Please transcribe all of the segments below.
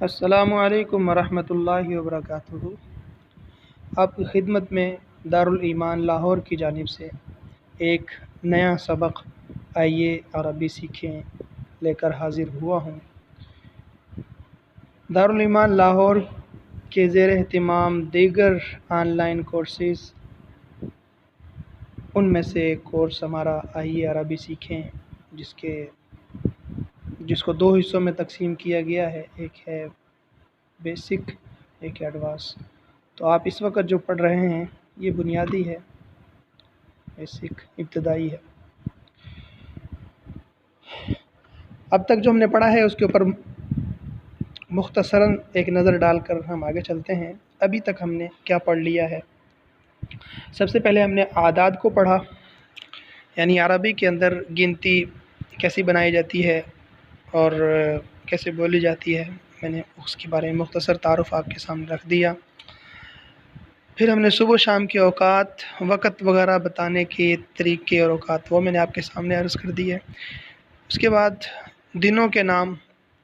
السلام علیکم ورحمۃ اللہ وبرکاتہ۔ آپ کی خدمت میں دارالایمان لاہور کی جانب سے ایک نیا سبق آئیے عربی سیکھیں لے کر حاضر ہوا ہوں۔ دارالایمان لاہور کے زیر اہتمام دیگر آن لائن کورسز، ان میں سے ایک کورس ہمارا آئیے عربی سیکھیں جس کو دو حصوں میں تقسیم کیا گیا ہے، ایک ہے بیسک، ایک ایڈوانس۔ تو آپ اس وقت جو پڑھ رہے ہیں یہ بنیادی ہے، بیسک ابتدائی ہے۔ اب تک جو ہم نے پڑھا ہے اس کے اوپر مختصراً ایک نظر ڈال کر ہم آگے چلتے ہیں۔ ابھی تک ہم نے کیا پڑھ لیا ہے؟ سب سے پہلے ہم نے اعداد کو پڑھا، یعنی عربی کے اندر گنتی کیسی بنائی جاتی ہے اور کیسے بولی جاتی ہے، میں نے اس کے بارے میں مختصر تعارف آپ کے سامنے رکھ دیا۔ پھر ہم نے صبح و شام کے اوقات، وقت وغیرہ بتانے کے طریقے اور اوقات وہ میں نے آپ کے سامنے عرض کر دی ہے۔ اس کے بعد دنوں کے نام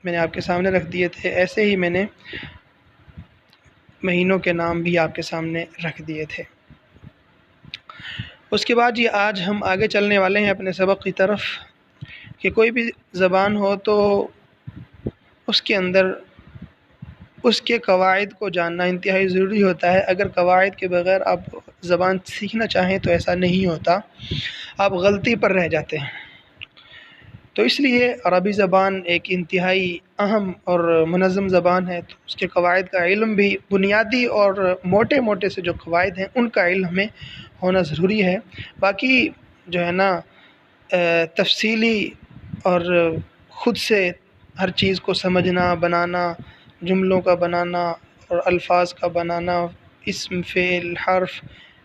میں نے آپ کے سامنے رکھ دیے تھے، ایسے ہی میں نے مہینوں کے نام بھی آپ کے سامنے رکھ دیے تھے۔ اس کے بعد آج ہم آگے چلنے والے ہیں اپنے سبق کی طرف کہ کوئی بھی زبان ہو تو اس کے اندر اس کے قواعد کو جاننا انتہائی ضروری ہوتا ہے۔ اگر قواعد کے بغیر آپ زبان سیکھنا چاہیں تو ایسا نہیں ہوتا، آپ غلطی پر رہ جاتے ہیں۔ تو اس لیے عربی زبان ایک انتہائی اہم اور منظم زبان ہے، تو اس کے قواعد کا علم بھی بنیادی اور موٹے سے جو قواعد ہیں ان کا علم ہمیں ہونا ضروری ہے۔ باقی جو ہے نا تفصیلی اور خود سے ہر چیز کو سمجھنا، بنانا، جملوں کا بنانا اور الفاظ کا بنانا، اسم، فعل، حرف،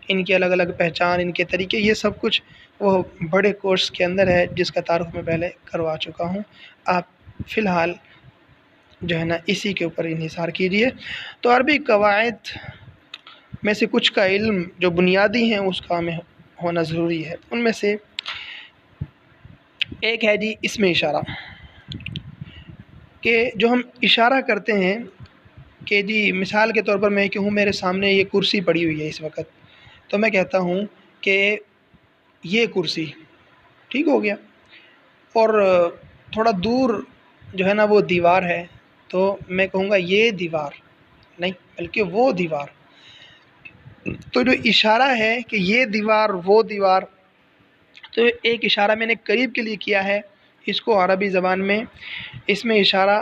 ان کی الگ الگ پہچان، ان کے طریقے، یہ سب کچھ وہ بڑے کورس کے اندر ہے جس کا تعارف میں پہلے کروا چکا ہوں۔ آپ فی الحال جو ہے نا اسی کے اوپر انحصار کیجیے۔ تو عربی قواعد میں سے کچھ کا علم جو بنیادی ہیں اس کا ہمیں ہونا ضروری ہے۔ ان میں سے ایک ہے جی اسم اشارہ، کہ جو ہم اشارہ کرتے ہیں کہ جی مثال کے طور پر میں کہوں میرے سامنے یہ کرسی پڑی ہوئی ہے اس وقت، تو میں کہتا ہوں کہ یہ کرسی، ٹھیک ہو گیا، اور تھوڑا دور جو ہے نا وہ دیوار ہے تو میں کہوں گا یہ دیوار نہیں بلکہ وہ دیوار۔ تو جو اشارہ ہے کہ یہ دیوار وہ دیوار، تو ایک اشارہ میں نے قریب کے لیے کیا ہے، اس کو عربی زبان میں اسم اشارہ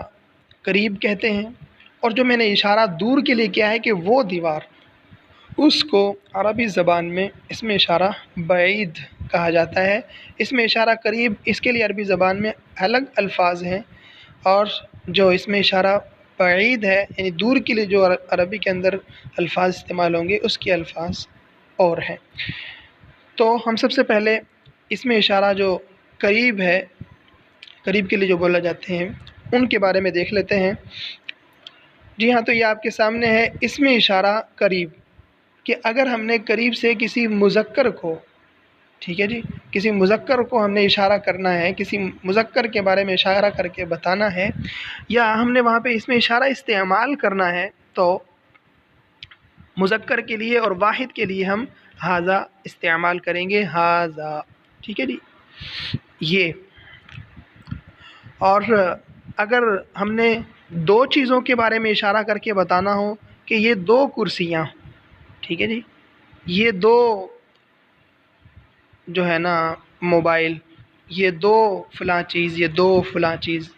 قریب کہتے ہیں، اور جو میں نے اشارہ دور کے لیے کیا ہے کہ وہ دیوار، اس کو عربی زبان میں اسم اشارہ بعید کہا جاتا ہے۔ اسم اشارہ قریب، اس کے لیے عربی زبان میں الگ الفاظ ہیں، اور جو اسم اشارہ بعید ہے یعنی دور کے لیے جو عربی کے اندر الفاظ استعمال ہوں گے اس کے الفاظ اور ہیں۔ تو ہم سب سے پہلے اسم اشارہ جو قریب ہے، قریب کے لیے جو بولا جاتے ہیں ان کے بارے میں دیکھ لیتے ہیں۔ جی ہاں، تو یہ آپ کے سامنے ہے اسم اشارہ قریب، کہ اگر ہم نے قریب سے کسی مذکر کو، ٹھیک ہے جی، کسی مذکر کو ہم نے اشارہ کرنا ہے، کسی مذکر کے بارے میں اشارہ کر کے بتانا ہے، یا ہم نے وہاں پہ اسم اشارہ استعمال کرنا ہے، تو مذکر کے لیے اور واحد کے لیے ہم ھذا استعمال کریں گے، ھذا، ٹھیک ہے جی، یہ۔ اور اگر ہم نے دو چیزوں کے بارے میں اشارہ کر کے بتانا ہو کہ یہ دو کرسیاں، ٹھیک ہے جی، یہ دو جو ہے نا موبائل، یہ دو فلاں چیز، یہ دو فلاں چیز،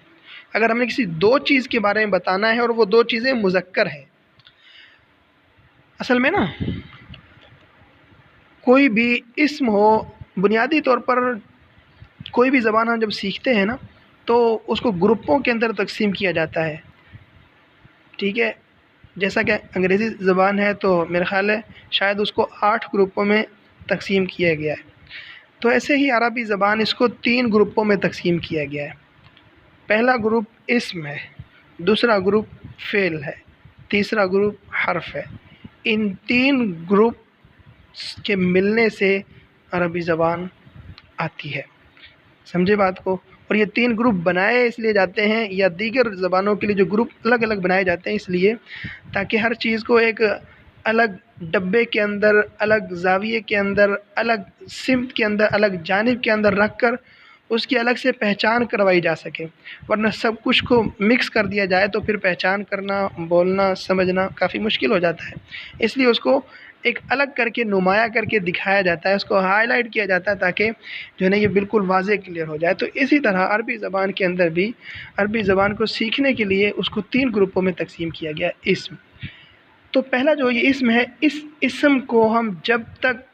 اگر ہم نے کسی دو چیز کے بارے میں بتانا ہے اور وہ دو چیزیں مذکر ہیں، اصل میں نا کوئی بھی اسم ہو، بنیادی طور پر کوئی بھی زبان ہم جب سیکھتے ہیں نا تو اس کو گروپوں کے اندر تقسیم کیا جاتا ہے، ٹھیک ہے، جیسا کہ انگریزی زبان ہے تو میرا خیال ہے شاید اس کو 8 گروپوں میں تقسیم کیا گیا ہے۔ تو ایسے ہی عربی زبان اس کو 3 گروپوں میں تقسیم کیا گیا ہے۔ پہلا گروپ اسم ہے، دوسرا گروپ فعل ہے، تیسرا گروپ حرف ہے۔ ان 3 گروپ کے ملنے سے عربی زبان آتی ہے، سمجھے بات کو؟ اور یہ 3 گروپ بنائے اس لیے جاتے ہیں، یا دیگر زبانوں کے لیے جو گروپ الگ الگ بنائے جاتے ہیں اس لیے تاکہ ہر چیز کو ایک الگ ڈبے کے اندر، الگ زاویے کے اندر، الگ سمت کے اندر، الگ جانب کے اندر رکھ کر اس کی الگ سے پہچان کروائی جا سکے، ورنہ سب کچھ کو مکس کر دیا جائے تو پھر پہچان کرنا، بولنا، سمجھنا کافی مشکل ہو جاتا ہے۔ اس لیے اس کو ایک الگ کر کے، نمایاں کر کے دکھایا جاتا ہے، اس کو ہائی لائٹ کیا جاتا ہے تاکہ جو ہے نا یہ بالکل واضح کلیئر ہو جائے۔ تو اسی طرح عربی زبان کے اندر بھی عربی زبان کو سیکھنے کے لیے اس کو 3 گروپوں میں تقسیم کیا گیا۔ اسم، تو پہلا جو یہ اسم ہے، اس اسم کو ہم جب تک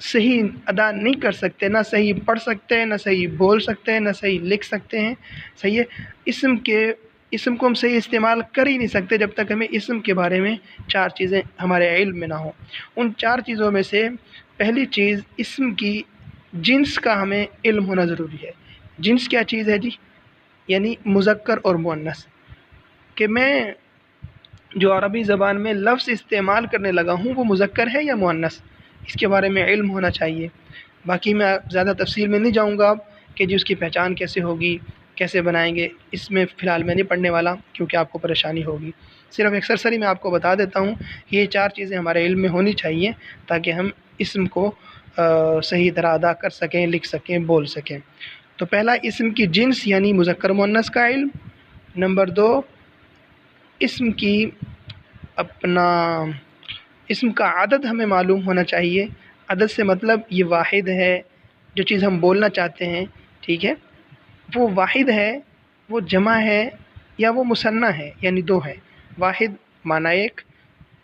صحیح ادا نہیں کر سکتے، نہ صحیح پڑھ سکتے ہیں، نہ صحیح بول سکتے ہیں، نہ صحیح لکھ سکتے ہیں، صحیح ہے، اسم کو ہم صحیح استعمال کر ہی نہیں سکتے جب تک ہمیں اسم کے بارے میں 4 چیزیں ہمارے علم میں نہ ہوں۔ ان 4 چیزوں میں سے پہلی چیز، اسم کی جنس کا ہمیں علم ہونا ضروری ہے۔ جنس کیا چیز ہے جی؟ یعنی مذکر اور مؤنث، کہ میں جو عربی زبان میں لفظ استعمال کرنے لگا ہوں وہ مذکر ہے یا مؤنث، اس کے بارے میں علم ہونا چاہیے۔ باقی میں زیادہ تفصیل میں نہیں جاؤں گا اب کہ جی اس کی پہچان کیسے ہوگی، کیسے بنائیں گے، اس میں فی الحال میں نہیں پڑھنے والا کیونکہ آپ کو پریشانی ہوگی۔ صرف ایک سرسری میں آپ کو بتا دیتا ہوں کہ یہ 4 چیزیں ہمارے علم میں ہونی چاہیے تاکہ ہم اسم کو صحیح طرح ادا کر سکیں، لکھ سکیں، بول سکیں۔ تو پہلا، اسم کی جنس یعنی مذکر مؤنث کا علم۔ نمبر 2، اسم کی اسم کا عدد ہمیں معلوم ہونا چاہیے۔ عدد سے مطلب یہ واحد ہے، جو چیز ہم بولنا چاہتے ہیں، ٹھیک ہے، وہ واحد ہے، وہ جمع ہے، یا وہ مثنیٰ ہے، یعنی 2 ہے۔ واحد معنی 1،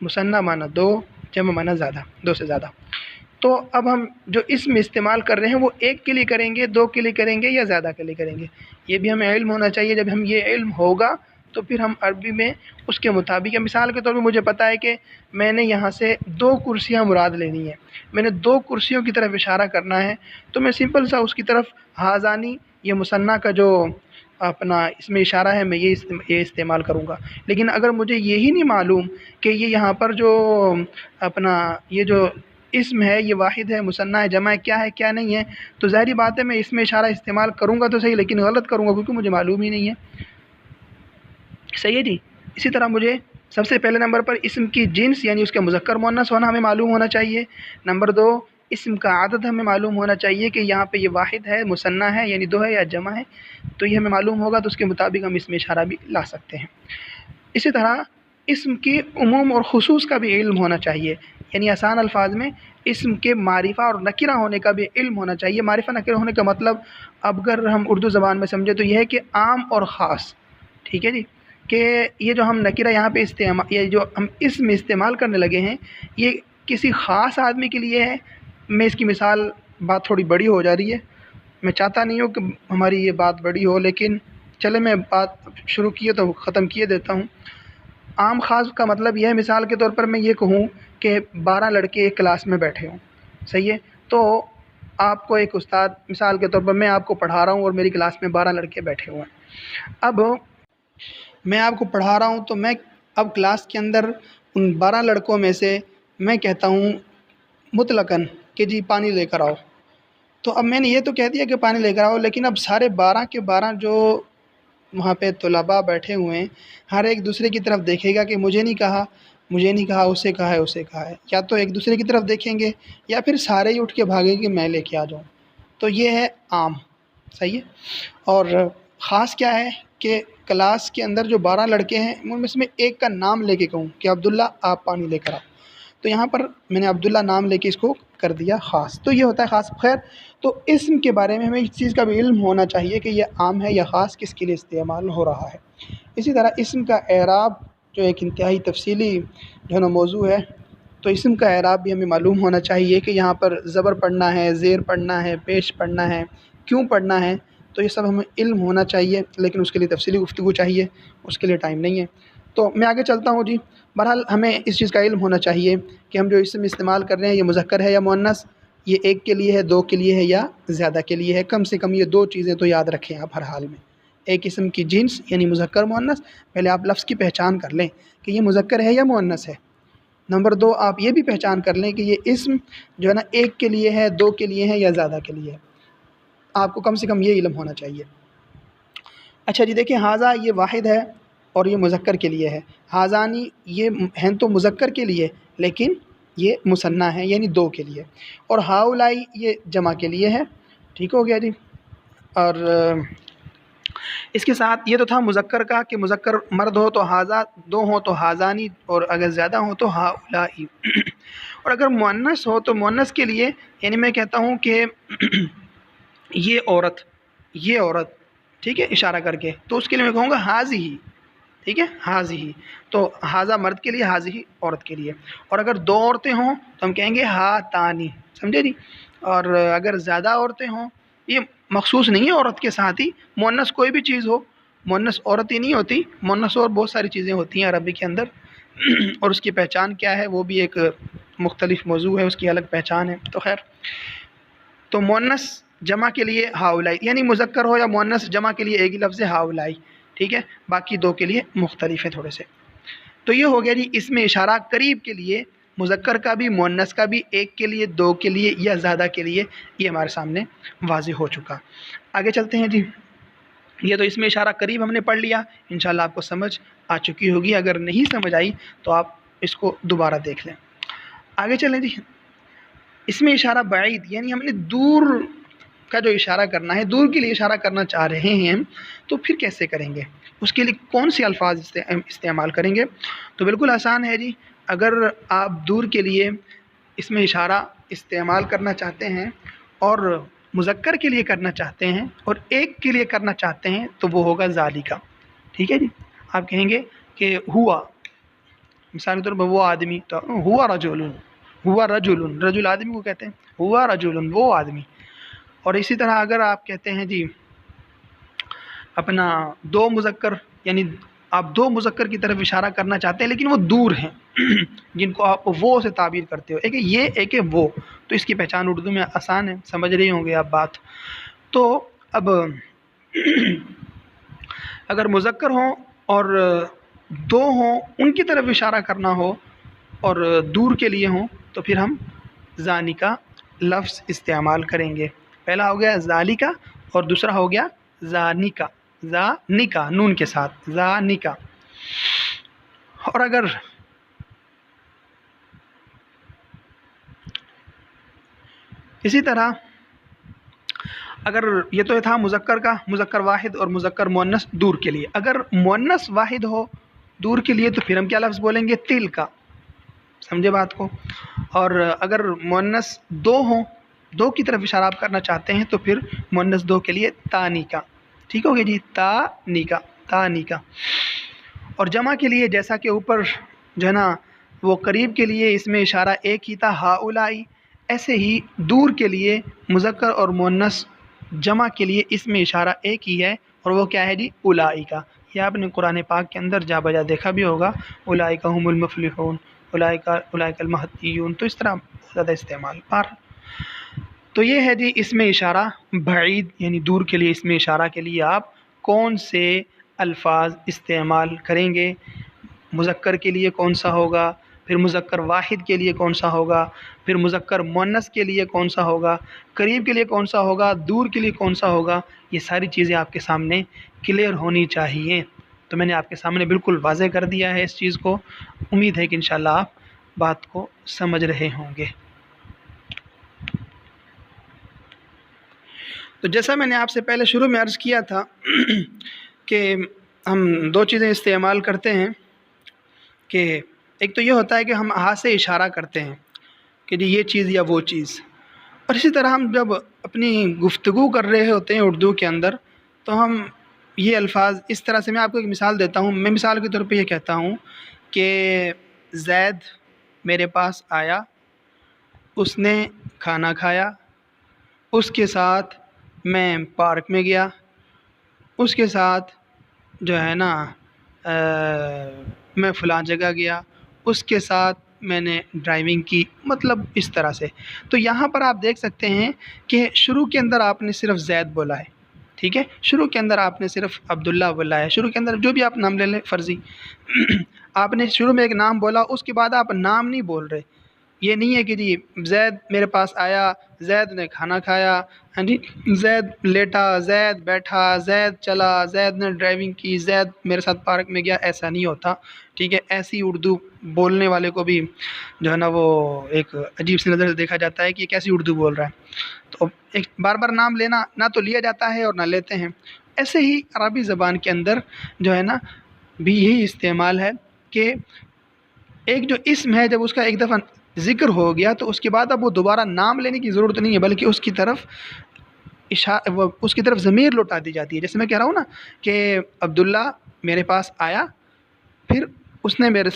مثنیٰ معنی 2، جمع معنی زیادہ، 2 سے زیادہ۔ تو اب ہم جو اسم استعمال کر رہے ہیں وہ 1 کے لیے کریں گے، 2 کے لیے کریں گے، یا زیادہ کے لیے کریں گے، یہ بھی ہمیں علم ہونا چاہیے۔ جب ہم یہ علم ہوگا تو پھر ہم عربی میں اس کے مطابق، مثال کے طور پہ مجھے پتا ہے کہ میں نے یہاں سے 2 کرسیاں مراد لینی ہیں، میں نے 2 کرسیوں کی طرف اشارہ کرنا ہے، تو میں سمپل سا اس کی طرف ہازانی، یہ مثنیٰ کا جو اس میں اشارہ ہے، میں یہ استعمال کروں گا۔ لیکن اگر مجھے یہی نہیں معلوم کہ یہ یہاں پر جو یہ جو اسم ہے یہ واحد ہے، مثنیٰ ہے، جمع ہے، کیا ہے کیا نہیں ہے، تو ظاہری بات ہے میں اس میں اشارہ استعمال کروں گا تو صحیح، لیکن غلط کروں گا کیونکہ مجھے معلوم ہی نہیں ہے، صحیح ہے جی۔ اسی طرح مجھے سب سے پہلے نمبر پر اسم کی جنس یعنی اس کا مذکر مؤنث ہونا ہمیں معلوم ہونا چاہیے۔ نمبر 2، اسم کا عدد ہمیں معلوم ہونا چاہیے کہ یہاں پہ یہ واحد ہے، مثنیٰ ہے یعنی 2 ہے، یا جمع ہے، تو یہ ہمیں معلوم ہوگا تو اس کے مطابق ہم اس میں اشارہ بھی لا سکتے ہیں۔ اسی طرح اسم کی عموم اور خصوص کا بھی علم ہونا چاہیے، یعنی آسان الفاظ میں اسم کے معرفہ اور نکرہ ہونے کا بھی علم ہونا چاہیے۔ معرفہ نکرہ ہونے کا مطلب اب اگر ہم اردو زبان میں سمجھے تو یہ ہے کہ عام اور خاص، ٹھیک ہے جی، کہ یہ جو ہم نکرہ یہاں پہ یہ جو ہم اسم استعمال کرنے لگے ہیں یہ کسی خاص آدمی کے لیے ہے۔ میں اس کی مثال، بات تھوڑی بڑی ہو جا رہی ہے، میں چاہتا نہیں ہوں کہ ہماری یہ بات بڑی ہو، لیکن چلے میں بات شروع کیے تو ختم کیے دیتا ہوں۔ عام خاص کا مطلب یہ ہے، مثال کے طور پر میں یہ کہوں کہ 12 لڑکے ایک کلاس میں بیٹھے ہوں، صحیح ہے، تو آپ کو ایک استاد، مثال کے طور پر میں آپ کو پڑھا رہا ہوں اور میری کلاس میں 12 لڑکے بیٹھے ہوئے ہیں۔ اب میں آپ کو پڑھا رہا ہوں تو میں اب کلاس کے اندر ان 12 لڑکوں میں سے میں کہتا ہوں مطلقاً کہ جی پانی لے کر آؤ، تو اب میں نے یہ تو کہہ دیا کہ پانی لے کر آؤ، لیکن اب سارے 12 کے 12 جو وہاں پہ طلباء بیٹھے ہوئے ہیں ہر ایک دوسرے کی طرف دیکھے گا کہ مجھے نہیں کہا، مجھے نہیں کہا، اسے کہا ہے، اسے کہا ہے، یا تو ایک دوسرے کی طرف دیکھیں گے یا پھر سارے ہی اٹھ کے بھاگیں کہ میں لے کے آ جاؤں۔ تو یہ ہے عام، صحیح ہے۔ اور خاص کیا ہے کہ کلاس کے اندر جو 12 لڑکے ہیں ان میں سے میں ایک کا نام لے کے کہوں کہ عبداللہ آپ پانی لے کر آؤ، تو یہاں پر میں نے عبداللہ نام لے کے اس کو کر دیا خاص، تو یہ ہوتا ہے خاص۔ خیر، تو اسم کے بارے میں ہمیں اس چیز کا بھی علم ہونا چاہیے کہ یہ عام ہے یا خاص، کس کے لیے استعمال ہو رہا ہے۔ اسی طرح اسم کا اعراب جو ایک انتہائی تفصیلی جو ہے نا موضوع ہے، تو اسم کا اعراب بھی ہمیں معلوم ہونا چاہیے کہ یہاں پر زبر پڑھنا ہے، زیر پڑھنا ہے، پیش پڑھنا ہے، کیوں پڑھنا ہے، تو یہ سب ہمیں علم ہونا چاہیے، لیکن اس کے لیے تفصیلی گفتگو چاہیے، اس کے لیے ٹائم نہیں ہے۔ تو میں آگے چلتا ہوں جی۔ بہرحال ہمیں اس چیز کا علم ہونا چاہیے کہ ہم جو اسم استعمال کر رہے ہیں یہ مذکر ہے یا مؤنث، یہ 1 کے لیے ہے، 2 کے لیے ہے، یا زیادہ کے لیے ہے۔ کم سے کم یہ 2 چیزیں تو یاد رکھیں آپ ہر حال میں۔ ایک اسم کی جنس یعنی مذکر مؤنث، پہلے آپ لفظ کی پہچان کر لیں کہ یہ مذکر ہے یا مؤنث ہے۔ نمبر 2، آپ یہ بھی پہچان کر لیں کہ یہ اسم جو ہے نا 1 کے لیے ہے، 2 کے لیے ہے، یا زیادہ کے لیے ہے۔ آپ کو کم سے کم یہ علم ہونا چاہیے۔ اچھا جی دیکھیں، حاضہ یہ واحد ہے اور یہ مذکر کے لیے ہے، حاضانی یہ ہیں تو مذکر کے لیے لیکن یہ مثنیٰ ہے یعنی دو کے لیے، اور ہاؤلائی یہ جمع کے لیے ہے، ٹھیک ہو گیا جی۔ اور اس کے ساتھ یہ تو تھا مذکر کا کہ مذکر مرد ہو تو حاضہ، دو ہوں تو حاضانی، اور اگر زیادہ ہوں تو ہاؤلائی۔ اور اگر مؤنث ہو تو مؤنث کے لیے یعنی میں کہتا ہوں کہ یہ عورت، یہ عورت، ٹھیک ہے، اشارہ کر کے، تو اس کے لیے میں کہوں گا حاضی، ٹھیک ہے، حاضی، تو حاضہ مرد کے لیے، حاضی عورت کے لیے۔ اور اگر دو عورتیں ہوں تو ہم کہیں گے ہاتانی، سمجھے جی۔ اور اگر زیادہ عورتیں ہوں، یہ مخصوص نہیں ہے عورت کے ساتھ ہی، مؤنث کوئی بھی چیز ہو، مؤنث عورت ہی نہیں ہوتی، مؤنث اور بہت ساری چیزیں ہوتی ہیں عربی کے اندر، اور اس کی پہچان کیا ہے وہ بھی ایک مختلف موضوع ہے، اس کی الگ پہچان ہے۔ تو خیر، تو مؤنث جمع کے لیے ہاؤلائی، یعنی مذکر ہو یا مؤنث جمع کے لیے ایک ہی لفظ ہے ہاؤلائی، ٹھیک ہے، باقی دو کے لیے مختلف ہے تھوڑے سے۔ تو یہ ہو گیا جی اس میں اشارہ قریب کے لیے، مذکر کا بھی مؤنث کا بھی، ایک کے لیے، دو کے لیے یا زیادہ کے لیے، یہ ہمارے سامنے واضح ہو چکا۔ آگے چلتے ہیں جی، یہ تو اس میں اشارہ قریب ہم نے پڑھ لیا، انشاءاللہ آپ کو سمجھ آ چکی ہوگی، اگر نہیں سمجھ آئی تو آپ اس کو دوبارہ دیکھ لیں۔ آگے چلیں جی، اس میں اشارہ بعید، یعنی ہم نے دور کا جو اشارہ کرنا ہے، دور کے لیے اشارہ کرنا چاہ رہے ہیں تو پھر کیسے کریں گے، اس کے لیے کون سے الفاظ استعمال کریں گے؟ تو بالکل آسان ہے جی، اگر آپ دور کے لیے اس میں اشارہ استعمال کرنا چاہتے ہیں اور مذکر کے لیے کرنا چاہتے ہیں اور ایک کے لیے کرنا چاہتے ہیں تو وہ ہوگا ذالکا، ٹھیک ہے جی۔ آپ کہیں گے کہ ہوا، مثال کے طور پر وہ آدمی، تو ہوا رجل، ہوا رجل، رجل آدمی کو کہتے ہیں، ہوا رجل وہ آدمی۔ اور اسی طرح اگر آپ کہتے ہیں جی اپنا دو مذکر، یعنی آپ دو مذکر کی طرف اشارہ کرنا چاہتے ہیں لیکن وہ دور ہیں، جن کو آپ وہ سے تعبیر کرتے ہو، ایک ہے یہ، ایک ہے وہ، تو اس کی پہچان اردو میں آسان ہے، سمجھ رہے ہوں گے آپ بات۔ تو اب اگر مذکر ہوں اور دو ہوں، ان کی طرف اشارہ کرنا ہو اور دور کے لیے ہوں تو پھر ہم زانی کا لفظ استعمال کریں گے۔ پہلا ہو گیا ذالکا اور دوسرا ہو گیا زانکا، زانکا نون کے ساتھ، زانکا۔ اور اگر اسی طرح اگر یہ تو تھا مذکر کا، مذکر واحد اور مذکر مؤنث دور کے لیے، اگر مؤنث واحد ہو دور کے لیے تو پھر ہم کیا لفظ بولیں گے؟ تل کا، سمجھے بات کو۔ اور اگر مؤنث دو ہوں، دو کی طرف اشارہ آپ کرنا چاہتے ہیں تو پھر مؤنث دو کے لیے تانی کا، ٹھیک ہو گیا جی، تانی کا، تانی کا۔ اور جمع کے لیے جیسا کہ اوپر جو ہے نا وہ قریب کے لیے اس میں اشارہ ایک ہی تھا ہاؤلائی، ایسے ہی دور کے لیے مذکر اور مؤنث جمع کے لیے اس میں اشارہ ایک ہی ہے، اور وہ کیا ہے جی؟ اولئک۔ یہ آپ نے قرآن پاک کے اندر جا بجا دیکھا بھی ہوگا، اولئک هم المفلحون، اولئک المہدیون، تو اس طرح زیادہ استعمال پر۔ تو یہ ہے جی اس میں اشارہ بعید، یعنی دور کے لیے اس میں اشارہ کے لیے آپ کون سے الفاظ استعمال کریں گے، مذکر کے لیے کون سا ہوگا، پھر مذکر واحد کے لیے کون سا ہوگا، پھر مذکر مؤنث کے لیے کون سا ہوگا، قریب کے لیے کون سا ہوگا، دور کے لیے کون سا ہوگا، یہ ساری چیزیں آپ کے سامنے کلیئر ہونی چاہیے۔ تو میں نے آپ کے سامنے بالکل واضح کر دیا ہے اس چیز کو، امید ہے کہ انشاءاللہ آپ بات کو سمجھ رہے ہوں گے۔ تو جیسا میں نے آپ سے پہلے شروع میں عرض کیا تھا کہ ہم دو چیزیں استعمال کرتے ہیں، کہ ایک تو یہ ہوتا ہے کہ ہم ہاتھ سے اشارہ کرتے ہیں کہ جی یہ چیز یا وہ چیز، اور اسی طرح ہم جب اپنی گفتگو کر رہے ہوتے ہیں اردو کے اندر تو ہم یہ الفاظ اس طرح سے، میں آپ کو ایک مثال دیتا ہوں، میں مثال کے طور پہ یہ کہتا ہوں کہ زید میرے پاس آیا، اس نے کھانا کھایا، اس کے ساتھ میں پارک میں گیا، اس کے ساتھ جو ہے نا میں فلاں جگہ گیا، اس کے ساتھ میں نے ڈرائیونگ کی، مطلب اس طرح سے۔ تو یہاں پر آپ دیکھ سکتے ہیں کہ شروع کے اندر آپ نے صرف زید بولا ہے، ٹھیک ہے، شروع کے اندر آپ نے صرف عبداللہ بولا ہے، شروع کے اندر جو بھی آپ نام لے لیں فرضی، آپ نے شروع میں ایک نام بولا، اس کے بعد آپ نام نہیں بول رہے، یہ نہیں ہے کہ جی زید میرے پاس آیا، زید نے کھانا کھایا، ہاں جی، زید لیٹا، زید بیٹھا، زید چلا، زید نے ڈرائیونگ کی، زید میرے ساتھ پارک میں گیا، ایسا نہیں ہوتا، ٹھیک ہے؟ ایسی اردو بولنے والے کو بھی جو ہے نا وہ ایک عجیب سی نظر سے دیکھا جاتا ہے کہ یہ کیسی اردو بول رہا ہے۔ تو ایک بار بار نام لینا نہ تو لیا جاتا ہے اور نہ لیتے ہیں۔ ایسے ہی عربی زبان کے اندر جو ہے نا بھی یہی استعمال ہے کہ ایک جو اسم ہے جب اس کا ایک دفعہ ذکر ہو گیا تو اس کے بعد اب وہ دوبارہ نام لینے کی ضرورت نہیں ہے، بلکہ اس کی طرف اس کی طرف ضمیر لوٹا دی جاتی ہے۔ جیسے میں کہہ رہا ہوں نا کہ عبداللہ میرے پاس آیا، پھر اس نے میرے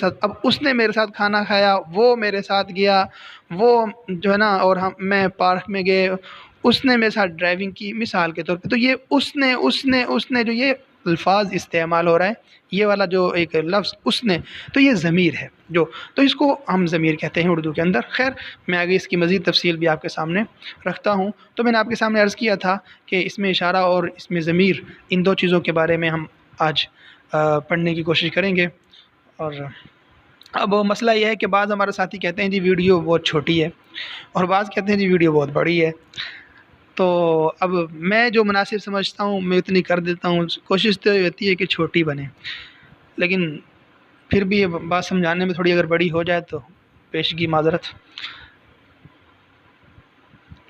ساتھ کھانا کھایا، وہ میرے ساتھ گیا، وہ جو ہے نا اور میں پارک میں گئے، اس نے میرے ساتھ ڈرائیونگ کی، مثال کے طور پہ۔ تو یہ اس نے جو یہ الفاظ استعمال ہو رہا ہے، یہ والا جو ایک لفظ اس نے، تو یہ ضمیر ہے تو اس کو ہم ضمیر کہتے ہیں اردو کے اندر۔ خیر میں آگے اس کی مزید تفصیل بھی آپ کے سامنے رکھتا ہوں۔ تو میں نے آپ کے سامنے عرض کیا تھا کہ اس میں اشارہ اور اس میں ضمیر، ان دو چیزوں کے بارے میں ہم آج پڑھنے کی کوشش کریں گے۔ اور اب مسئلہ یہ ہے کہ بعض ہمارے ساتھی کہتے ہیں جی ویڈیو بہت چھوٹی ہے، اور بعض کہتے ہیں جی ویڈیو بہت بڑی ہے۔ تو اب میں جو مناسب سمجھتا ہوں میں اتنی کر دیتا ہوں، کوشش تو یہ ہوتی ہے کہ چھوٹی بنے، لیکن پھر بھی یہ بات سمجھانے میں تھوڑی اگر بڑی ہو جائے تو پیشگی معذرت۔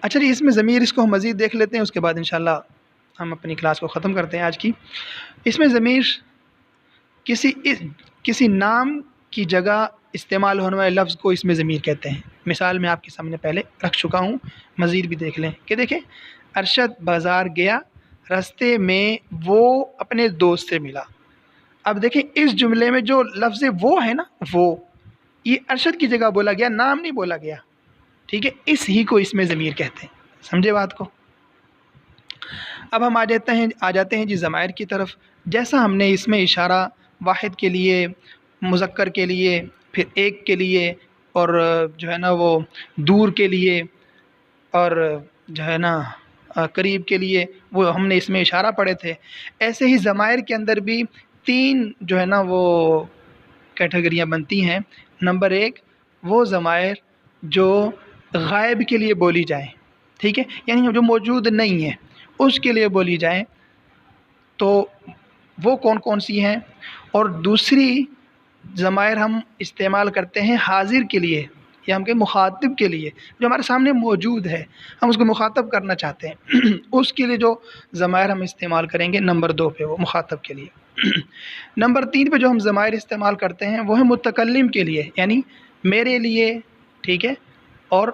اچھا جی، اس میں ضمیر، اس کو ہم مزید دیکھ لیتے ہیں، اس کے بعد انشاءاللہ ہم اپنی کلاس کو ختم کرتے ہیں آج کی۔ اس میں ضمیر کسی نام کی جگہ استعمال ہونے والے لفظ کو اس میں ضمیر کہتے ہیں۔ مثال میں آپ کے سامنے پہلے رکھ چکا ہوں، مزید بھی دیکھ لیں کہ دیکھیں، ارشد بازار گیا، راستے میں وہ اپنے دوست سے ملا۔ اب دیکھیں اس جملے میں جو لفظ وہ ہے نا، وہ یہ ارشد کی جگہ بولا گیا، نام نہیں بولا گیا، ٹھیک ہے؟ اس ہی کو اس میں ضمیر کہتے ہیں، سمجھے بات کو؟ اب ہم آ جاتے ہیں جی ضمائر کی طرف۔ جیسا ہم نے اس میں اشارہ واحد کے لیے، مذکر کے لیے، پھر ایک کے لیے، اور جو ہے نا وہ دور کے لیے، اور جو ہے نا قریب کے لیے، وہ ہم نے اس میں اشارہ پڑھے تھے، ایسے ہی ضمائر کے اندر بھی تین جو ہے نا وہ کیٹیگریاں بنتی ہیں۔ نمبر ایک، وہ ضمائر جو غائب کے لیے بولی جائیں، ٹھیک ہے؟ یعنی جو موجود نہیں ہے اس کے لیے بولی جائیں، تو وہ کون کون سی ہیں؟ اور دوسری ضمائر ہم استعمال کرتے ہیں حاضر کے لیے، یا ہم کے مخاطب کے لیے، جو ہمارے سامنے موجود ہے، ہم اس کو مخاطب کرنا چاہتے ہیں، اس کے لیے جو ضمائر ہم استعمال کریں گے نمبر 2 پہ وہ مخاطب کے لیے۔ نمبر 3 پہ جو ہم ضمائر استعمال کرتے ہیں وہ ہے متکلم کے لیے، یعنی میرے لیے، ٹھیک ہے، اور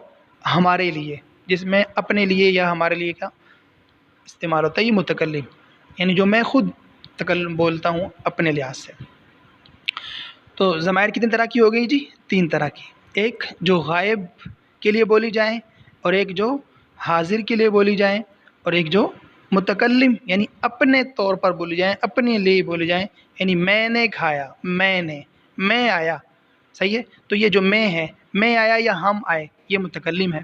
ہمارے لیے، جس میں اپنے لیے یا ہمارے لیے کا استعمال ہوتا ہے یہ متکلم، یعنی جو میں خود تکلم بولتا ہوں اپنے لحاظ سے۔ تو ضمائر کتنی طرح کی ہو گئی جی؟ 3 طرح کی، ایک جو غائب کے لیے بولی جائیں، اور ایک جو حاضر کے لیے بولی جائیں، اور ایک جو متکلم یعنی اپنے طور پر بولی جائیں، اپنے لیے بولی جائیں، یعنی میں نے کھایا، میں آیا، صحیح ہے؟ تو یہ جو میں ہے، میں آیا یا ہم آئے، یہ متکلم ہے،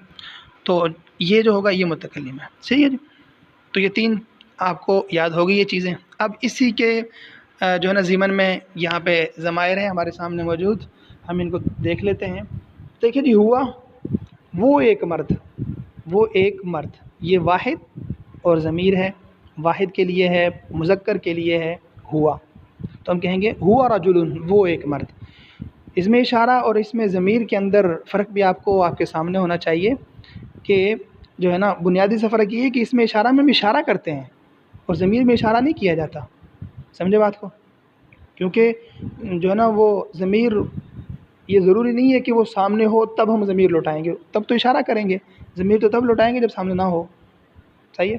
تو یہ جو ہوگا یہ متکلم ہے، صحیح ہے جی؟ تو یہ 3 آپ کو یاد ہوگی یہ چیزیں۔ اب اسی کے جو ہے نا ضمن میں یہاں پہ ضمائر ہیں ہمارے سامنے موجود، ہم ان کو دیکھ لیتے ہیں۔ دیکھیں جی، ہوا وہ ایک مرد، یہ واحد اور ضمیر ہے، واحد کے لیے ہے، مذکر کے لیے ہے ہوا، تو ہم کہیں گے ہوا رجل، وہ ایک مرد۔ اس میں اشارہ اور اس میں ضمیر کے اندر فرق بھی آپ کے سامنے ہونا چاہیے کہ جو ہے نا بنیادی سا فرق یہ ہے کہ اس میں اشارہ میں ہم اشارہ کرتے ہیں اور ضمیر میں اشارہ نہیں کیا جاتا، سمجھے بات کو؟ کیونکہ جو ہے نا وہ ضمیر یہ ضروری نہیں ہے کہ وہ سامنے ہو تب ہم ضمیر لوٹائیں گے، تب تو اشارہ کریں گے، ضمیر تو تب لوٹائیں گے جب سامنے نہ ہو، صحیح ہے؟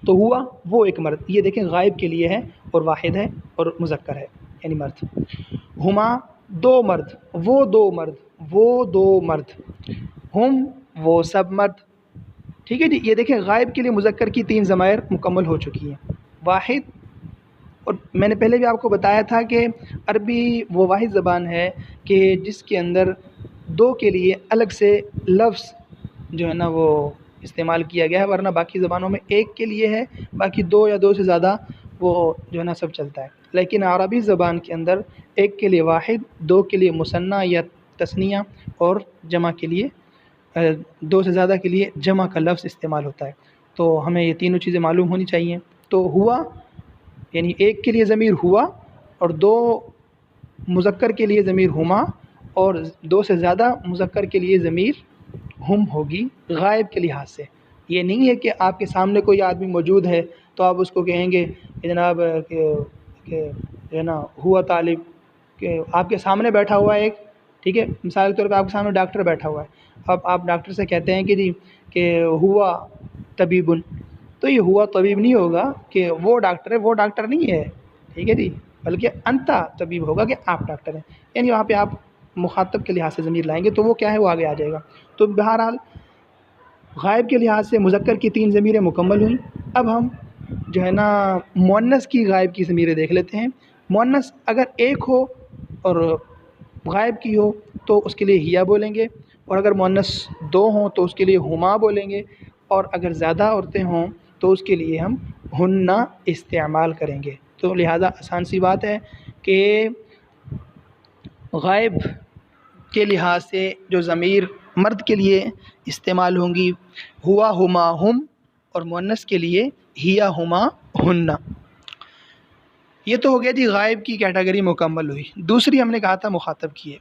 تو ہوا وہ ایک مرد، یہ دیکھیں غائب کے لیے ہے اور واحد ہے اور مذکر ہے یعنی مرد۔ ہما 2 مرد، وہ 2 مرد، ہم وہ سب مرد، ٹھیک ہے جی؟ یہ دیکھیں غائب کے لیے مذکر کی 3 ضمائر مکمل ہو چکی ہیں، واحد، اور میں نے پہلے بھی آپ کو بتایا تھا کہ عربی وہ واحد زبان ہے کہ جس کے اندر 2 کے لیے الگ سے لفظ جو ہے نا وہ استعمال کیا گیا ہے، ورنہ باقی زبانوں میں 1 کے لیے ہے، باقی 2 یا 2 سے زیادہ وہ جو ہے نا سب چلتا ہے، لیکن عربی زبان کے اندر 1 کے لیے واحد، 2 کے لیے مثنیٰ یا تثنیہ اور جمع کے لیے دو سے زیادہ کے لیے جمع کا لفظ استعمال ہوتا ہے. تو ہمیں یہ تینوں چیزیں معلوم ہونی چاہیے. تو ہوا یعنی ایک کے لیے ضمیر ہوا، اور دو مذکر کے لیے ضمیر ہما، اور دو سے زیادہ مذکر کے لیے ضمیر ہم ہوگی غائب کے لحاظ سے. یہ نہیں ہے کہ آپ کے سامنے کوئی آدمی موجود ہے تو آپ اس کو کہیں گے کہ جناب کہ جو ہے نا ہوا طالب، کہ آپ کے سامنے بیٹھا ہوا ہے ایک، ٹھیک ہے، مثال کے طور پہ آپ کے سامنے ڈاکٹر بیٹھا ہوا ہے. اب آپ ڈاکٹر سے کہتے ہیں کہ جی کہ ہوا طبیب، تو یہ ہوا طبیب نہیں ہوگا کہ وہ ڈاکٹر ہے، وہ ڈاکٹر نہیں ہے، ٹھیک ہے جی، بلکہ انتا طبیب ہوگا کہ آپ ڈاکٹر ہیں. یعنی وہاں پہ آپ مخاطب کے لحاظ سے ضمیر لائیں گے تو وہ کیا ہے، وہ آگے آ جائے گا. تو بہرحال غائب کے لحاظ سے مذکر کی 3 ضمیریں مکمل ہوئیں. اب ہم جو ہے نا مؤنث کی غائب کی ضمیریں دیکھ لیتے ہیں. مؤنث اگر ایک ہو اور غائب کی ہو تو اس کے لیے ہیا بولیں گے، اور اگر مؤنث 2 ہوں تو اس کے لیے ہما بولیں گے، اور اگر زیادہ عورتیں ہوں تو اس کے لیے ہم ہننا استعمال کریں گے. تو لہٰذا آسان سی بات ہے کہ غائب کے لحاظ سے جو ضمیر مرد کے لیے استعمال ہوں گی ہوا ہما ہم، اور مؤنث کے لیے ہیا ہما ہننا. یہ تو ہو گیا جی غائب کی کیٹیگری مکمل ہوئی. دوسری ہم نے کہا تھا مخاطب کی ہے،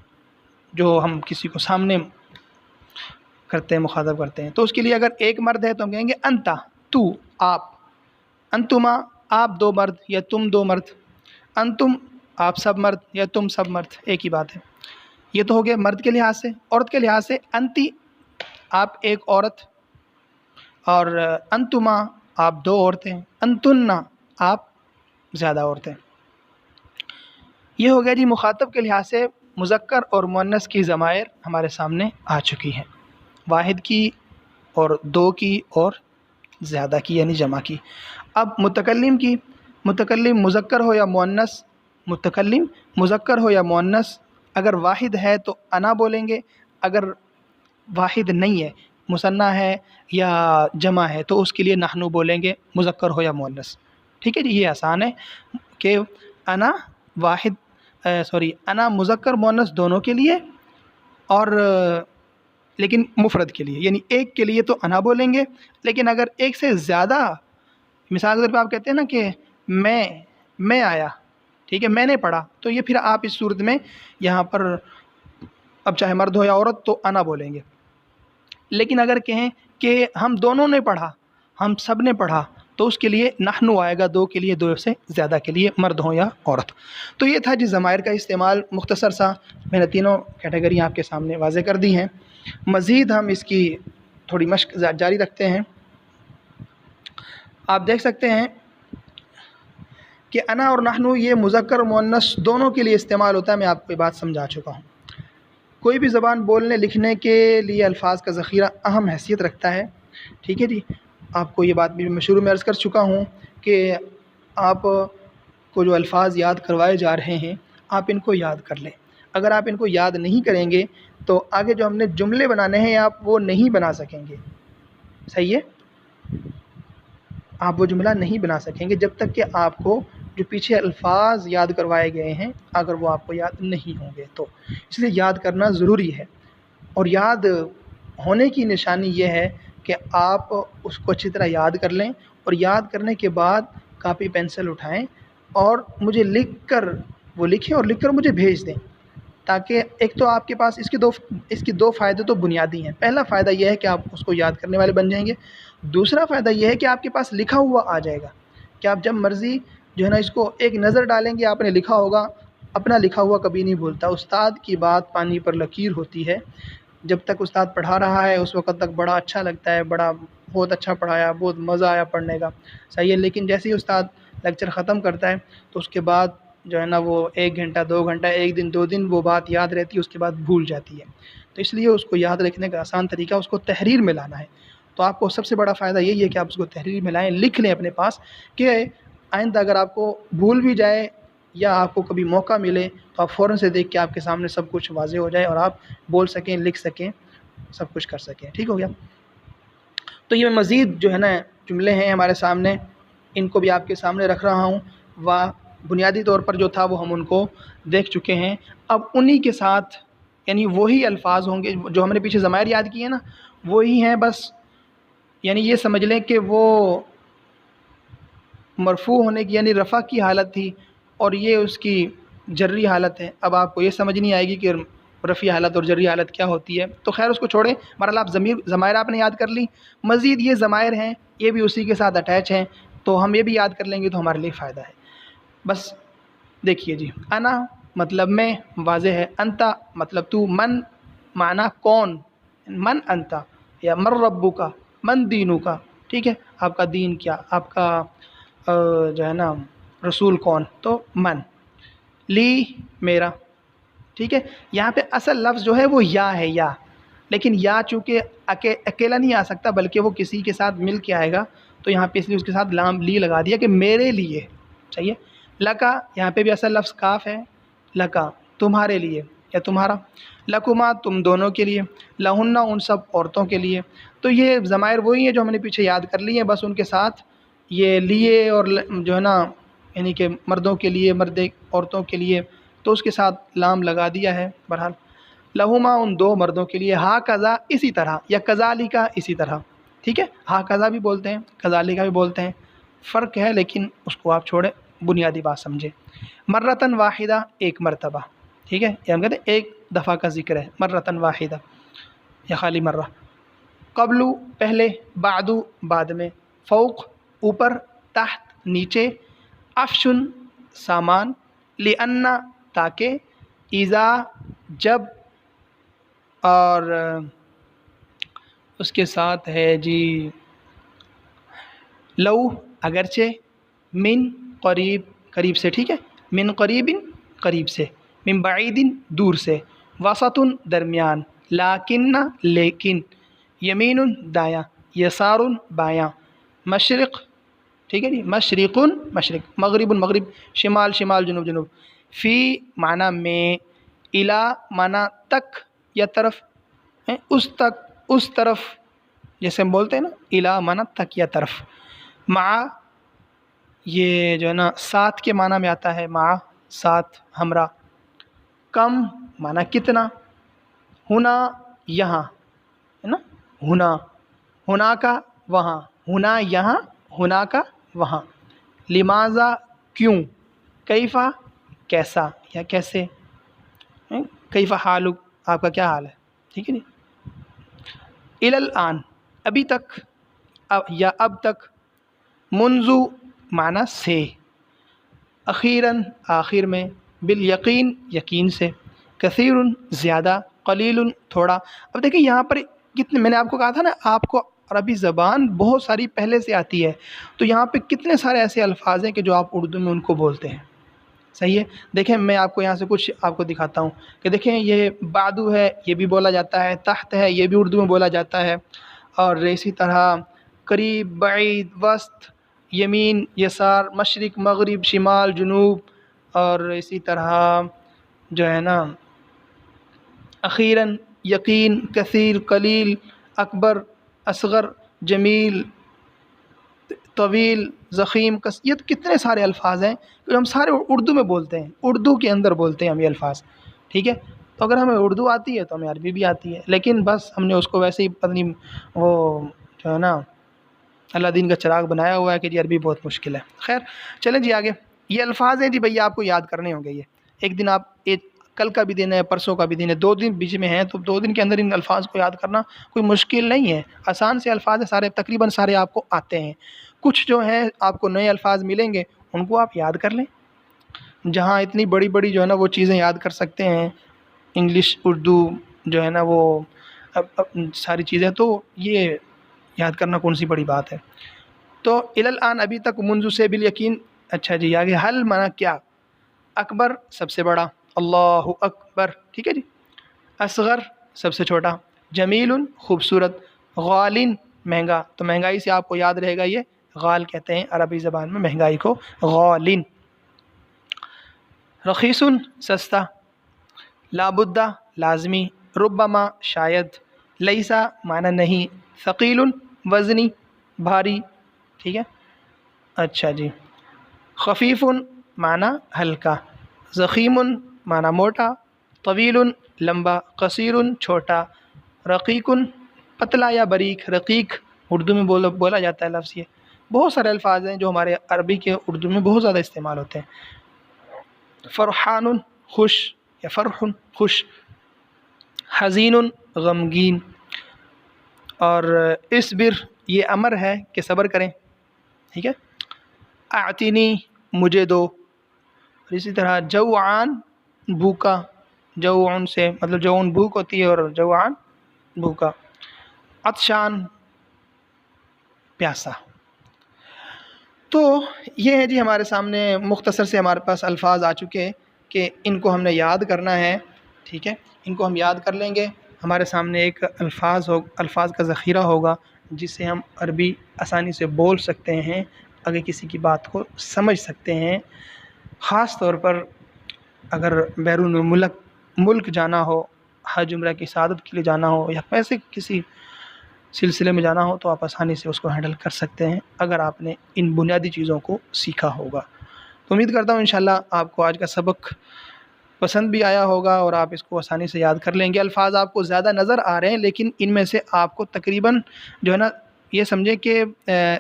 جو ہم کسی کو سامنے کرتے ہیں، مخاطب کرتے ہیں. تو اس کے لیے اگر ایک مرد ہے تو ہم کہیں گے انتا، تو، آپ. انتما، آپ 2 مرد یا تم 2 مرد. انتم، آپ سب مرد یا تم سب مرد، ایک ہی بات ہے. یہ تو ہو گیا مرد کے لحاظ سے. عورت کے لحاظ سے انتی، آپ ایک عورت، اور انتما، آپ 2 عورتیں. انتننا، آپ زیادہ عورتیں. یہ ہو گیا جی مخاطب کے لحاظ سے مذکر اور مؤنث کی ضمائر ہمارے سامنے آ چکی ہیں، واحد کی اور 2 کی اور زیادہ کی یعنی جمع کی. اب متکلم کی، متکلم مذکر ہو یا مؤنث، متکلم مذکر ہو یا مؤنث، اگر واحد ہے تو انا بولیں گے، اگر واحد نہیں ہے، مثنیٰ ہے یا جمع ہے، تو اس کے لیے نحنو بولیں گے، مذکر ہو یا مؤنث. ٹھیک ہے جی، یہ آسان ہے کہ انا واحد انا مذکر مؤنث دونوں کے لیے، اور لیکن مفرد کے لیے، یعنی ایک کے لیے تو انا بولیں گے، لیکن اگر ایک سے زیادہ، مثال کے طور پہ آپ کہتے ہیں نا کہ میں آیا، ٹھیک ہے، میں نے پڑھا، تو یہ پھر آپ اس صورت میں یہاں پر اب چاہے مرد ہو یا عورت تو انا بولیں گے. لیکن اگر کہیں کہ ہم دونوں نے پڑھا، ہم سب نے پڑھا، تو اس کے لیے نحنو آئے گا، 2 کے لیے، 2 سے زیادہ کے لیے، مرد ہوں یا عورت. تو یہ تھا جی ضمائر کا استعمال. مختصر سا میں نے تینوں کیٹیگری آپ کے سامنے واضح کر دی ہیں. مزید ہم اس کی تھوڑی مشق جاری رکھتے ہیں. آپ دیکھ سکتے ہیں کہ انا اور نحنو یہ مذکر اور مؤنث دونوں کے لیے استعمال ہوتا ہے. میں آپ کو یہ بات سمجھا چکا ہوں. کوئی بھی زبان بولنے لکھنے کے لیے الفاظ کا ذخیرہ اہم حیثیت رکھتا ہے. ٹھیک ہے جی، آپ کو یہ بات بھی میں شروع میں عرض کر چکا ہوں کہ آپ کو جو الفاظ یاد کروائے جا رہے ہیں آپ ان کو یاد کر لیں. اگر آپ ان کو یاد نہیں کریں گے تو آگے جو ہم نے جملے بنانے ہیں آپ وہ نہیں بنا سکیں گے. صحیح ہے، آپ وہ جملہ نہیں بنا سکیں گے جب تک کہ آپ کو جو پیچھے الفاظ یاد کروائے گئے ہیں اگر وہ آپ کو یاد نہیں ہوں گے. تو اس لیے یاد کرنا ضروری ہے. اور یاد ہونے کی نشانی یہ ہے کہ آپ اس کو اچھی طرح یاد کر لیں، اور یاد کرنے کے بعد کاپی پینسل اٹھائیں اور مجھے لکھ کر وہ لکھیں اور لکھ کر مجھے بھیج دیں. تاکہ ایک تو آپ کے پاس اس کے 2 فائدے تو بنیادی ہیں. پہلا فائدہ یہ ہے کہ آپ اس کو یاد کرنے والے بن جائیں گے. دوسرا فائدہ یہ ہے کہ آپ کے پاس لکھا ہوا آ جائے گا کہ آپ جب مرضی جو ہے نا اس کو ایک نظر ڈالیں گے. آپ نے لکھا ہوگا، اپنا لکھا ہوا کبھی نہیں بھولتا. استاد کی بات پانی پر لکیر ہوتی ہے. جب تک استاد پڑھا رہا ہے اس وقت تک بڑا اچھا لگتا ہے، بہت اچھا پڑھایا، بہت مزہ آیا پڑھنے کا، صحیح ہے. لیکن جیسے ہی استاد لیکچر ختم کرتا ہے تو اس کے بعد جو ہے نا وہ 1 گھنٹہ 2 گھنٹہ 1 دن 2 دن وہ بات یاد رہتی ہے، اس کے بعد بھول جاتی ہے. تو اس لیے اس کو یاد رکھنے کا آسان طریقہ اس کو تحریر میں لانا ہے. تو آپ کو سب سے بڑا فائدہ یہی ہے کہ آپ اس کو تحریر میں لائیں، لکھ لیں اپنے پاس، کہ آئندہ اگر آپ کو بھول بھی جائے یا آپ کو کبھی موقع ملے تو آپ فوراً سے دیکھ کے آپ کے سامنے سب کچھ واضح ہو جائے اور آپ بول سکیں، لکھ سکیں، سب کچھ کر سکیں. ٹھیک ہو گیا. تو یہ مزید جو ہے نا جملے ہیں ہمارے سامنے، ان کو بھی آپ کے سامنے رکھ رہا ہوں. بنیادی طور پر جو تھا وہ ہم ان کو دیکھ چکے ہیں. اب انہی کے ساتھ یعنی وہی الفاظ ہوں گے جو ہم نے پیچھے ضمائر یاد کیے نا، وہی ہیں بس، یعنی یہ سمجھ لیں کہ وہ مرفوع ہونے کی یعنی رفع کی حالت تھی اور یہ اس کی جری حالت ہے۔ اب آپ کو یہ سمجھ نہیں آئے گی کہ رفعی حالت اور جری حالت کیا ہوتی ہے، تو خیر اس کو چھوڑیں۔ بہرحال آپ ضمائر آپ نے یاد کر لی، مزید یہ ضمائر ہیں یہ بھی اسی کے ساتھ اٹیچ ہیں، تو ہم یہ بھی یاد کر لیں گے تو ہمارے لیے فائدہ ہے۔ بس دیکھیے جی، انا مطلب میں واضح ہے، انتا مطلب تو، من معنی کون، من انتا، یا من ربو کا، من دینو کا، ٹھیک ہے، آپ کا دین کیا، آپ کا جو ہے نا رسول کون، تو من، لی میرا، ٹھیک ہے۔ یہاں پہ اصل لفظ جو ہے وہ یا ہے، یا، لیکن یا چونکہ اکیلا نہیں آ سکتا بلکہ وہ کسی کے ساتھ مل کے آئے گا، تو یہاں پہ اس لیے اس کے ساتھ لام لی لگا دیا کہ میرے لیے، چاہیے۔ لکا یہاں پہ بھی اصل لفظ کاف ہے، لکا تمہارے لیے یا تمہارا، لکما تم دونوں کے لیے، لہن ان سب عورتوں کے لیے۔ تو یہ ضمائر وہی ہیں جو ہم نے پیچھے یاد کر لی ہیں، بس ان کے ساتھ یہ لیے اور جو ہے نا یعنی کہ مردوں کے لیے، مرد عورتوں کے لیے، تو اس کے ساتھ لام لگا دیا ہے۔ بہرحال لہما ان دو مردوں کے لیے، ہا کذا اسی طرح، یا کذالکا اسی طرح، ٹھیک ہے، ہا کذا بھی بولتے ہیں، کذالکا بھی بولتے ہیں، فرق ہے لیکن اس کو آپ چھوڑیں، بنیادی بات سمجھیں۔ مرتن واحدہ ایک مرتبہ، ٹھیک ہے، یہ ہم کہتے ہیں ایک دفعہ کا ذکر ہے، مرتن واحدہ یا خالی مرہ۔ قبلو پہلے، بعدو بعد میں، فوق اوپر، تحت نیچے، افشن سامان، لأن تاکہ، اذا جب، اور اس کے ساتھ ہے جی لو اگرچہ، من قریب قریب سے، ٹھیک ہے، من قریب قریب سے، من بعید دور سے، وسط درمیان، لیکن لیکن، یمین دایاں، یسار بایاں، مشرق، ٹھیک ہے جی، مشرق مشرق، مغرب مغرب، شمال شمال، جنوب جنوب، فی معنی میں، الا معنی تک یا طرف، اس تک اس طرف، جیسے ہم بولتے ہیں نا الا معنی تک یا طرف، مع یہ جو ہے نا ساتھ کے معنی میں آتا ہے، مع ساتھ، ہمراہ، کم معنی کتنا، ہونا یہاں ہے نا، ہونا، ہونا کا وہاں، ہونا یہاں، ہونا کا وہاں، لماذا کیوں، کیفا کیسا یا کیسے، کیفا حالک آپ کا کیا حال ہے، ٹھیک ہے جی۔ الی الآن ابھی تک یا اب تک، منذ معنی سے، اخیراً آخر میں، بالیقین یقین سے، کثیر زیادہ، قلیل تھوڑا۔ اب دیکھیں یہاں پر کتنے، میں نے آپ کو کہا تھا نا آپ کو عربی زبان بہت ساری پہلے سے آتی ہے، تو یہاں پہ کتنے سارے ایسے الفاظ ہیں کہ جو آپ اردو میں ان کو بولتے ہیں، صحیح ہے۔ دیکھیں میں آپ کو یہاں سے کچھ آپ کو دکھاتا ہوں کہ دیکھیں یہ بعدو ہے، یہ بھی بولا جاتا ہے، تحت ہے، یہ بھی اردو میں بولا جاتا ہے، اور اسی طرح قریب، بعید، وسط، یمین، یسار، مشرق، مغرب، شمال، جنوب، اور اسی طرح جو ہے نا اخیراً، یقین، کثیر، قلیل، اکبر، اصغر، جمیل، طویل، ضخیم، یہ کتنے سارے الفاظ ہیں جو ہم سارے اردو میں بولتے ہیں، اردو کے اندر بولتے ہیں ہم یہ الفاظ، ٹھیک ہے۔ تو اگر ہمیں اردو آتی ہے تو ہمیں عربی بھی آتی ہے، لیکن بس ہم نے اس کو ویسے ہی پتہ نہیں وہ جو ہے نا اللہ دین کا چراغ بنایا ہوا ہے کہ جی عربی بہت مشکل ہے۔ خیر چلیں جی آگے، یہ الفاظ ہیں جی بھیا آپ کو یاد کرنے ہوں گے، یہ ایک دن آپ کل کا بھی دن ہے، پرسوں کا بھی دن ہے، 2 دن بیچ میں ہیں، تو 2 دن کے اندر ان الفاظ کو یاد کرنا کوئی مشکل نہیں ہے، آسان سے الفاظ ہیں سارے، تقریباً سارے آپ کو آتے ہیں۔ کچھ جو ہیں آپ کو نئے الفاظ ملیں گے ان کو آپ یاد کر لیں، جہاں اتنی بڑی بڑی جو ہے نا وہ چیزیں یاد کر سکتے ہیں، انگلش، اردو جو ہے نا وہ ساری چیزیں، تو یہ یاد کرنا کون سی بڑی بات ہے۔ تو الی الآن ابھی تک، منذ سے، بالیقین، اچھا جی آگے، حل معنی کیا، اکبر سب سے بڑا، اللہ اکبر، ٹھیک ہے جی، اصغر سب سے چھوٹا، جمیل خوبصورت، غالن مہنگا، تو مہنگائی سے آپ کو یاد رہے گا یہ غال کہتے ہیں عربی زبان میں مہنگائی کو، غالن، رخیص سستا، لابدہ لازمی، ربما شاید، لیسا معنی نہیں، ثقیل وزنی بھاری، ٹھیک ہے، اچھا جی، خفیف معنی ہلکا، ضخیم معنی موٹا، طویل لمبا، قصیر چھوٹا، رقیق پتلا یا باریک، رقیق اردو میں بولا جاتا ہے لفظ یہ۔ بہت سارے الفاظ ہیں جو ہمارے عربی کے اردو میں بہت زیادہ استعمال ہوتے ہیں۔ فرحان خوش یا فرح خوش، حزین غمگین، اور اصبر یہ امر ہے کہ صبر کریں، ٹھیک ہے۔ اعطنی مجھے دو، اور اسی طرح جوعان بھوکا، جوعن سے مطلب جوعن بھوک ہوتی ہے اور جوعان بھوکا۔ عطشان پیاسا۔ تو یہ ہے جی ہمارے سامنے مختصر سے ہمارے پاس الفاظ آ چکے کہ ان کو ہم نے یاد کرنا ہے، ٹھیک ہے۔ ان کو ہم یاد کر لیں گے، ہمارے سامنے ایک الفاظ کا ذخیرہ ہوگا جس سے ہم عربی آسانی سے بول سکتے ہیں، اگر کسی کی بات کو سمجھ سکتے ہیں۔ خاص طور پر اگر بیرون ملک جانا ہو، حج عمرہ کی سعادت کے لیے جانا ہو، یا ویسے کسی سلسلے میں جانا ہو، تو آپ آسانی سے اس کو ہینڈل کر سکتے ہیں اگر آپ نے ان بنیادی چیزوں کو سیکھا ہوگا۔ تو امید کرتا ہوں انشاءاللہ آپ کو آج کا سبق پسند بھی آیا ہوگا اور آپ اس کو آسانی سے یاد کر لیں گے۔ الفاظ آپ کو زیادہ نظر آ رہے ہیں، لیکن ان میں سے آپ کو تقریباً جو ہے نا یہ سمجھیں کہ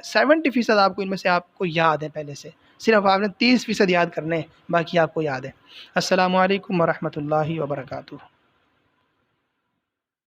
70% آپ کو ان میں سے آپ کو یاد ہے پہلے سے، صرف آپ نے 30% یاد کرنے ہیں، باقی آپ کو یاد ہے۔ السلام علیکم ورحمۃ اللہ وبرکاتہ۔